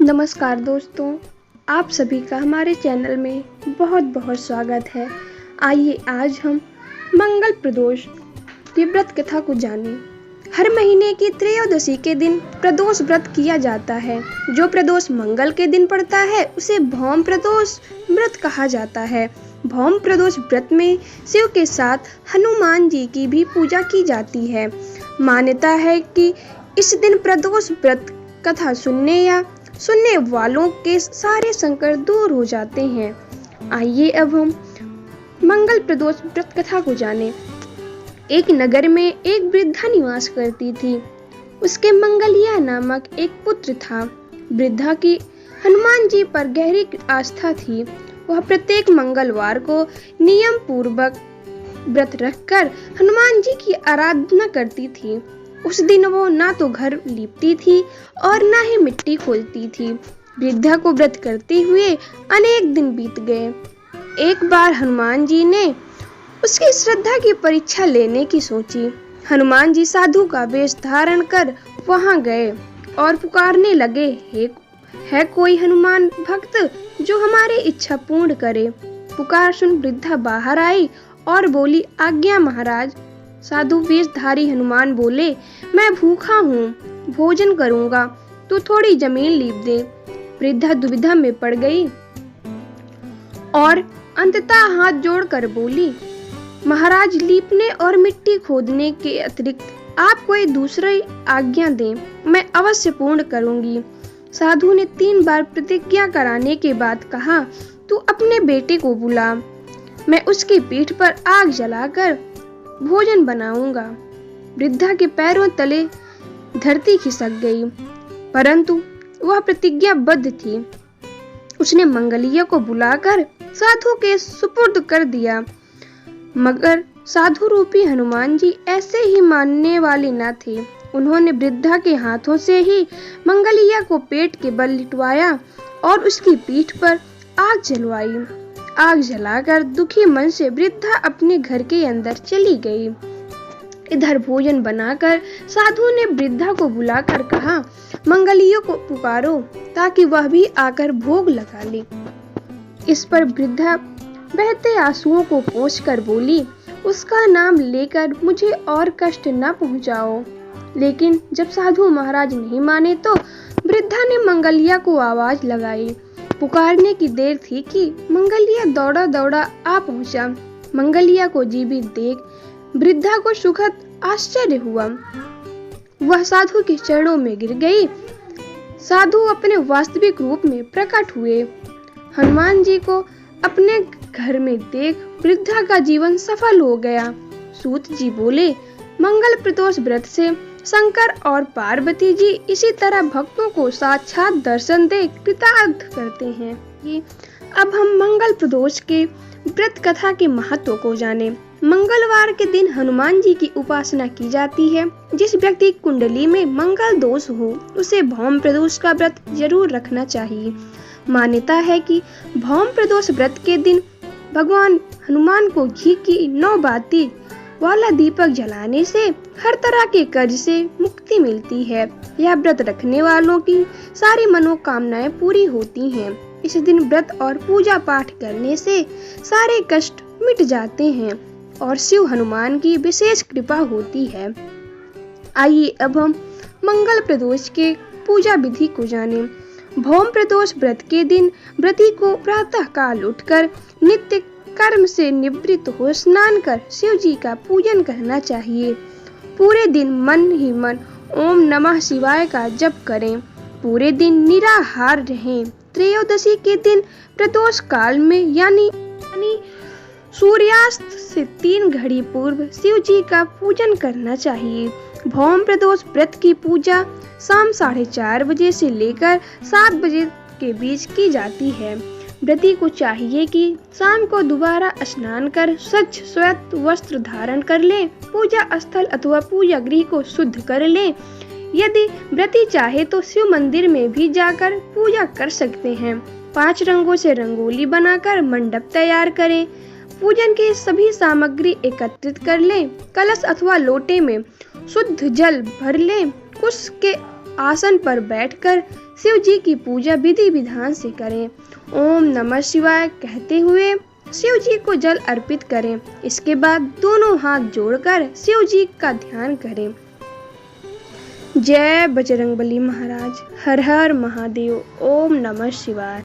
नमस्कार दोस्तों, आप सभी का हमारे चैनल में बहुत बहुत स्वागत है। आइए आज हम मंगल प्रदोष की व्रत कथा को जानें। हर महीने की त्रयोदशी के दिन प्रदोष व्रत किया जाता है। जो प्रदोष मंगल के दिन पड़ता है उसे भौम प्रदोष व्रत कहा जाता है। भौम प्रदोष व्रत में शिव के साथ हनुमान जी की भी पूजा की जाती है। मान्यता है कि इस दिन प्रदोष व्रत कथा सुनने वालों के सारे संकट दूर हो जाते हैं। आइए अब हम मंगल प्रदोष व्रत कथा को जानें। एक नगर में एक वृद्धा निवास करती थी। उसके मंगलिया नामक एक पुत्र था। वृद्धा की हनुमान जी पर गहरी आस्था थी। वह प्रत्येक मंगलवार को नियम पूर्वक व्रत रखकर हनुमान जी की आराधना करती थी। उस दिन वो ना तो घर लीपती थी और ना ही मिट्टी खोलती थी। वृद्धा को व्रत करते हुए अनेक दिन बीत गए। एक बार हनुमान जी ने उसकी श्रद्धा की परीक्षा लेने की सोची। हनुमान जी साधु का वेश धारण कर वहां गए और पुकारने लगे, है कोई हनुमान भक्त जो हमारी इच्छा पूर्ण करे। पुकार सुन वृद्धा बाहर आई और बोली, आज्ञा महाराज। साधु वेशधारी हनुमान बोले, मैं भूखा हूँ, भोजन करूँगा, तो थोड़ी जमीन लीप दे। वृद्धा दुविधा में पड़ गई और अंततः हाथ जोड़कर बोली, महाराज, लीपने और मिट्टी खोदने के अतिरिक्त आप कोई दूसरी आज्ञा दें, मैं अवश्य पूर्ण करूँगी। साधु ने 3 बार प्रतिज्ञा कराने के बाद कहा, तू अपने बेटे को बुला, मैं उसकी पीठ पर आग जलाकर भोजन बनाऊंगा। वृद्धा के पैरों तले धरती खिसक गई, परंतु वह प्रतिज्ञाबद्ध थी। उसने मंगलिया को बुलाकर साधु के सुपुर्द कर दिया, मगर साधु रूपी हनुमान जी ऐसे ही मानने वाले न थे। उन्होंने वृद्धा के हाथों से ही मंगलिया को पेट के बल लिटवाया और उसकी पीठ पर आग जलवाई। आग जलाकर दुखी मन से वृद्धा अपने घर के अंदर चली गई। इधर भोजन बनाकर साधु ने वृद्धा को बुलाकर कहा, मंगलिया को पुकारो ताकि वह भी आकर भोग लगा ले। इस पर वृद्धा बहते आंसुओं को पोंछकर बोली, उसका नाम लेकर मुझे और कष्ट न पहुंचाओ। लेकिन जब साधु महाराज नहीं माने तो वृद्धा ने मंगलिया को आवाज लगाई। पुकारने की देर थी कि मंगलिया दौड़ा दौड़ा आ पहुंचा। मंगलिया को जीवित देख वृद्धा को सुखद आश्चर्य हुआ। वह साधु के चरणों में गिर गई। साधु अपने वास्तविक रूप में प्रकट हुए। हनुमान जी को अपने घर में देख वृद्धा का जीवन सफल हो गया। सूत जी बोले, मंगल प्रदोष व्रत से शंकर और पार्वती जी इसी तरह भक्तों को साक्षात दर्शन दे कृतार्थ करते हैं। ये अब हम मंगल प्रदोष के व्रत कथा के महत्व को जानें। मंगलवार के दिन हनुमान जी की उपासना की जाती है। जिस व्यक्ति की कुंडली में मंगल दोष हो उसे भौम प्रदोष का व्रत जरूर रखना चाहिए। मान्यता है कि भौम प्रदोष व्रत के दिन भगवान हनुमान को घी की 9 बाती वाला दीपक जलाने से हर तरह के कर्ज से मुक्ति मिलती है। यह व्रत रखने वालों की सारी मनोकामनाएं पूरी होती हैं। इस दिन व्रत और पूजा पाठ करने से सारे कष्ट मिट जाते हैं और शिव हनुमान की विशेष कृपा होती है। आइए अब हम मंगल प्रदोष के पूजा विधि को जानें। भौम प्रदोष व्रत के दिन व्रती को प्रातः काल उठकर नित्य कर्म से निवृत्त हो स्नान कर शिव जी का पूजन करना चाहिए। पूरे दिन मन ही मन ओम नमः शिवाय का जप करें। पूरे दिन निराहार रहें। त्रयोदशी के दिन प्रदोष काल में यानी सूर्यास्त से 3 घड़ी पूर्व शिव जी का पूजन करना चाहिए। भौम प्रदोष व्रत की पूजा शाम 4:30 बजे से लेकर 7 बजे के बीच की जाती है। व्रती को चाहिए कि शाम को दोबारा स्नान कर स्वच्छ श्वेत वस्त्र धारण कर ले। पूजा स्थल अथवा पूजा गृह को शुद्ध कर ले। यदि व्रती चाहे तो शिव मंदिर में भी जाकर पूजा कर सकते हैं। 5 रंगों से रंगोली बनाकर मंडप तैयार करें। पूजन की सभी सामग्री एकत्रित कर लें। कलश अथवा लोटे में शुद्ध जल भर लें। कुश के आसन पर बैठकर शिव जी की पूजा विधि विधान से करें। ओम नमः शिवाय कहते हुए शिव जी को जल अर्पित करें। इसके बाद दोनों हाथ जोड़कर शिव जी का ध्यान करें। जय बजरंगबली महाराज। हर हर महादेव। ओम नमः शिवाय।